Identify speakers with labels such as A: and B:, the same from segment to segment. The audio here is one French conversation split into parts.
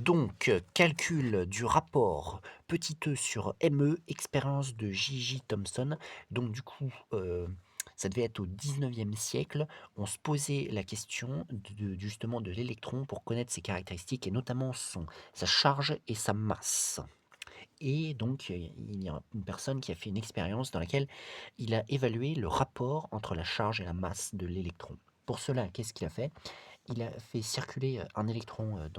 A: Donc, calcul du rapport petit e sur ME, expérience de J.J. Thomson. Donc du coup, ça devait être au 19e siècle. On se posait la question justement de l'électron pour connaître ses caractéristiques et notamment sa charge et sa masse. Et donc, il y a une personne qui a fait une expérience dans laquelle il a évalué le rapport entre la charge et la masse de l'électron. Pour cela, qu'est-ce qu'il a fait? Il a fait circuler un électron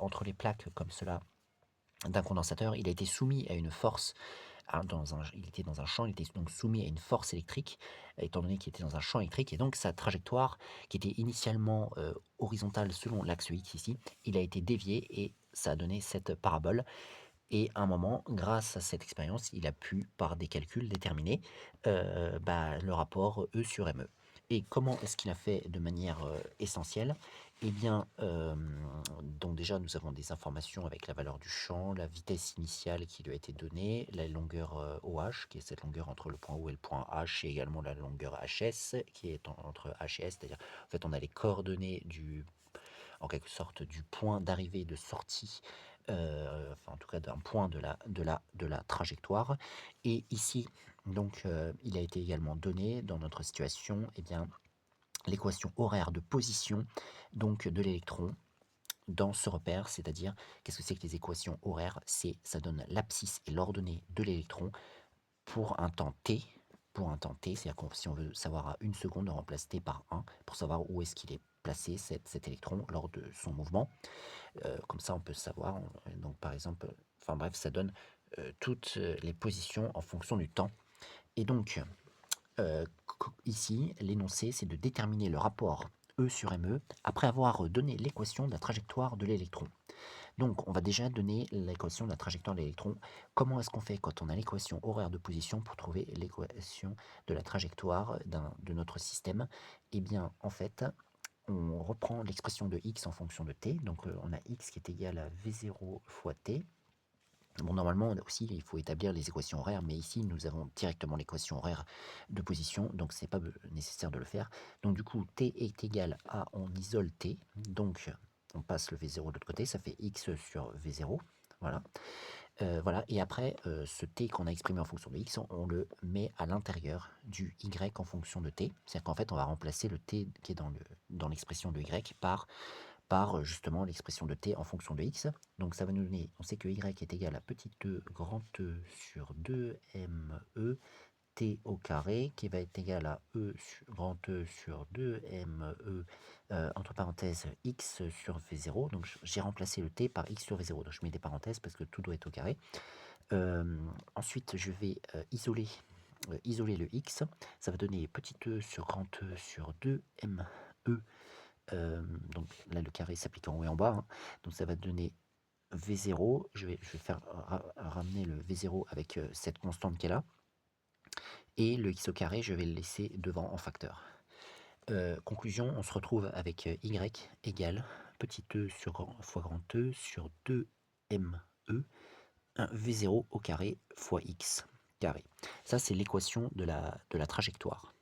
A: entre les plaques comme cela d'un condensateur. Il a été soumis à une force, il était dans un champ, il était donc soumis à une force électrique, étant donné qu'il était dans un champ électrique, et donc sa trajectoire, qui était initialement horizontale selon l'axe X ici, il a été dévié et ça a donné cette parabole. Et à un moment, grâce à cette expérience, il a pu, par des calculs, déterminer le rapport E sur ME. Et comment est-ce qu'il a fait de manière essentielle? Eh bien, donc déjà, nous avons des informations avec la valeur du champ, la vitesse initiale qui lui a été donnée, la longueur OH, qui est cette longueur entre le point O et le point H, et également la longueur HS, qui est entre H et S, c'est-à-dire, en fait, on a les coordonnées en quelque sorte du point d'arrivée et de sortie, enfin en tout cas d'un point de la trajectoire. Et ici, donc, il a été également donné dans notre situation, eh bien, l'équation horaire de position donc de l'électron dans ce repère, c'est-à-dire qu'est-ce que c'est que les équations horaires? Ça donne l'abscisse et l'ordonnée de l'électron pour un temps t. Pour un temps t, c'est-à-dire que si on veut savoir à une seconde, on remplace t par 1 pour savoir où est-ce qu'il est placé cet électron lors de son mouvement. Comme ça, on peut savoir. Donc, par exemple, enfin bref, ça donne toutes les positions en fonction du temps. Et donc, ici, l'énoncé, c'est de déterminer le rapport E sur ME après avoir donné l'équation de la trajectoire de l'électron. Donc, on va déjà donner l'équation de la trajectoire de l'électron. Comment est-ce qu'on fait quand on a l'équation horaire de position pour trouver l'équation de la trajectoire de notre système? Eh bien, en fait, on reprend l'expression de x en fonction de t. Donc, on a x qui est égal à v0 fois t. Bon, normalement aussi, il faut établir les équations horaires, mais ici, nous avons directement l'équation horaire de position, donc c'est pas nécessaire de le faire. Donc, du coup, t est égal à, on isole t, donc on passe le v0 de l'autre côté, ça fait x sur v0, voilà. Voilà, et après, ce t qu'on a exprimé en fonction de x, on le met à l'intérieur du y en fonction de t. C'est-à-dire qu'en fait, on va remplacer le t qui est dans l'expression de y par justement l'expression de t en fonction de x. Donc ça va nous donner, on sait que y est égal à petit e grand E sur 2me t au carré, qui va être égal à grand E sur 2me entre parenthèses x sur v0. Donc j'ai remplacé le t par x sur v0. Donc je mets des parenthèses parce que tout doit être au carré. Ensuite, je vais isoler le x. Ça va donner petit e sur grand E sur 2me. Donc là, le carré s'applique en haut et en bas, hein. Donc ça va donner V0. Je vais faire ramener le V0 avec cette constante qui est là. Et le x au carré, je vais le laisser devant en facteur. Conclusion, on se retrouve avec y égale petit e fois grand E sur 2me, un V0 au carré fois x carré. Ça, c'est l'équation de la trajectoire.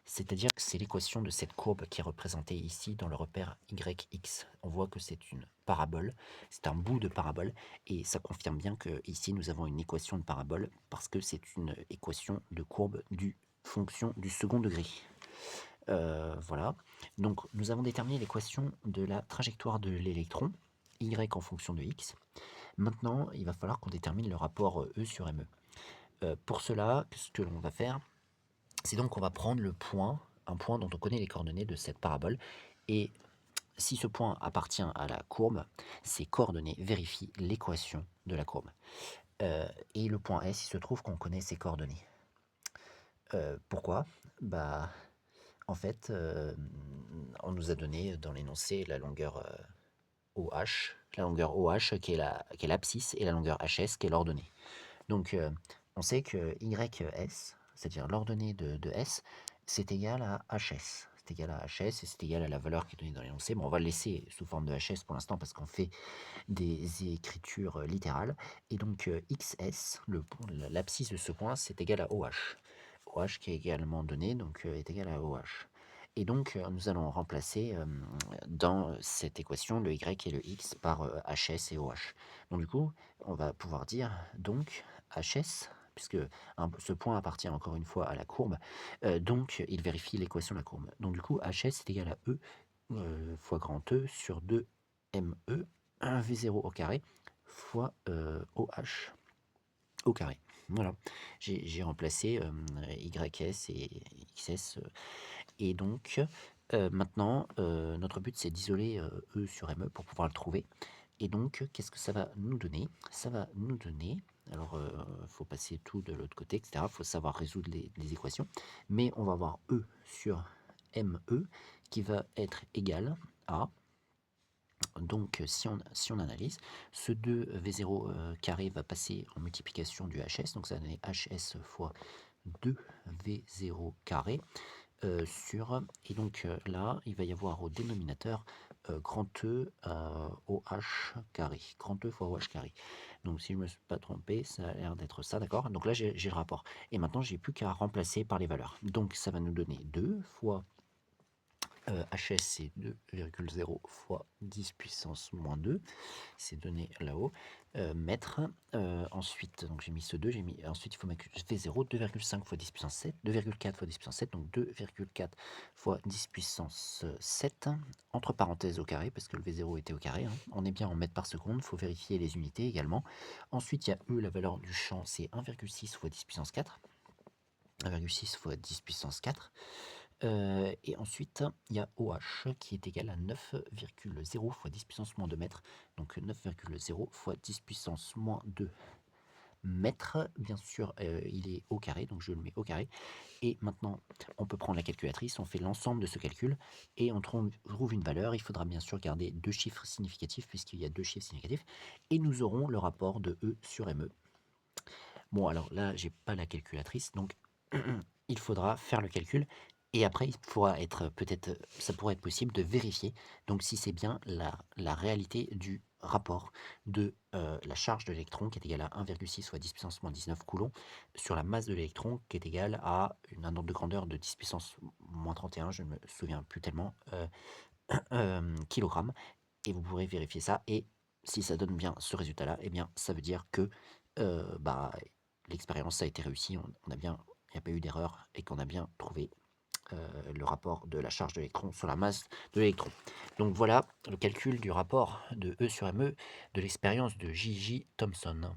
A: C'est-à-dire que c'est l'équation de cette courbe qui est représentée ici dans le repère yx. On voit que c'est une parabole, c'est un bout de parabole, et ça confirme bien que ici nous avons une équation de parabole parce que c'est une équation de courbe du fonction du second degré. Voilà, donc nous avons déterminé l'équation de la trajectoire de l'électron, y en fonction de x. Maintenant, il va falloir qu'on détermine le rapport E sur ME. Pour cela, ce que l'on va faire, c'est donc qu'on va prendre un point dont on connaît les coordonnées de cette parabole, et si ce point appartient à la courbe, ces coordonnées vérifient l'équation de la courbe. Et le point S, il se trouve qu'on connaît ses coordonnées. Pourquoi? Bah, en fait, on nous a donné dans l'énoncé la longueur OH qui est l'abscisse, et la longueur HS qui est l'ordonnée. Donc, on sait que YS, c'est-à-dire l'ordonnée de S, c'est égal à HS. C'est égal à HS et c'est égal à la valeur qui est donnée dans l'énoncé. Bon, on va le laisser sous forme de HS pour l'instant parce qu'on fait des écritures littérales. Et donc, XS, l'abscisse de ce point, c'est égal à OH. OH qui est également donné, donc est égal à OH. Et donc, nous allons remplacer, dans cette équation le y et le x par, HS et OH. Donc du coup, on va pouvoir dire donc HS, puisque ce point appartient encore une fois à la courbe, donc il vérifie l'équation de la courbe. Donc du coup, HS est égal à E, fois grand E sur 2 ME, 1 V0 au carré fois, OH au carré. Voilà, j'ai remplacé, YS et XS, et donc, maintenant, notre but c'est d'isoler, E sur ME pour pouvoir le trouver. Et donc, qu'est-ce que ça va nous donner? Ça va nous donner, alors, faut passer tout de l'autre côté et cetera, faut savoir résoudre les équations, mais on va avoir E sur ME qui va être égal à, donc si on analyse, ce 2 V0 carré va passer en multiplication du HS, donc ça va donner HS fois 2 V0 carré, sur, et donc là, il va y avoir au dénominateur grand E OH carré, grand E fois OH carré. Donc si je ne me suis pas trompé, ça a l'air d'être ça, d'accord? Donc là, j'ai le rapport. Et maintenant, j'ai plus qu'à remplacer par les valeurs. Donc ça va nous donner 2 fois HS, c'est 2,0 fois 10 puissance moins 2, c'est donné là-haut, mètres. Ensuite, donc j'ai mis ce 2, ensuite il faut mettre V0, 2,5 fois 10 puissance 7, 2,4 fois 10 puissance 7, donc 2,4 fois 10 puissance 7, entre parenthèses au carré, parce que le V0 était au carré, hein. On est bien en mètres par seconde, il faut vérifier les unités également. Ensuite, il y a E, la valeur du champ, c'est 1,6 fois 10 puissance 4, 1,6 fois 10 puissance 4. Et ensuite, il y a OH qui est égal à 9,0 fois 10 puissance moins 2 mètres. Donc 9,0 fois 10 puissance moins 2 mètres. Bien sûr, il est au carré, donc je le mets au carré. Et maintenant, on peut prendre la calculatrice, on fait l'ensemble de ce calcul et on trouve une valeur. Il faudra bien sûr garder deux chiffres significatifs puisqu'il y a deux chiffres significatifs. Et nous aurons le rapport de E sur ME. Bon, alors là, j'ai pas la calculatrice, donc il faudra faire le calcul. Et après, il pourra être peut-être, ça pourrait être possible de vérifier donc si c'est bien la réalité du rapport de la charge de l'électron qui est égale à 1,6 fois 10 puissance moins 19 coulombs sur la masse de l'électron qui est égale à un ordre de grandeur de 10 puissance moins 31, je ne me souviens plus tellement, kilogrammes. Et vous pourrez vérifier ça. Et si ça donne bien ce résultat-là, eh bien, ça veut dire que bah, l'expérience a été réussie, on a bien, il n'y a pas eu d'erreur et qu'on a bien trouvé le rapport de la charge de l'électron sur la masse de l'électron. Donc voilà le calcul du rapport de E sur ME de l'expérience de J.J. Thomson.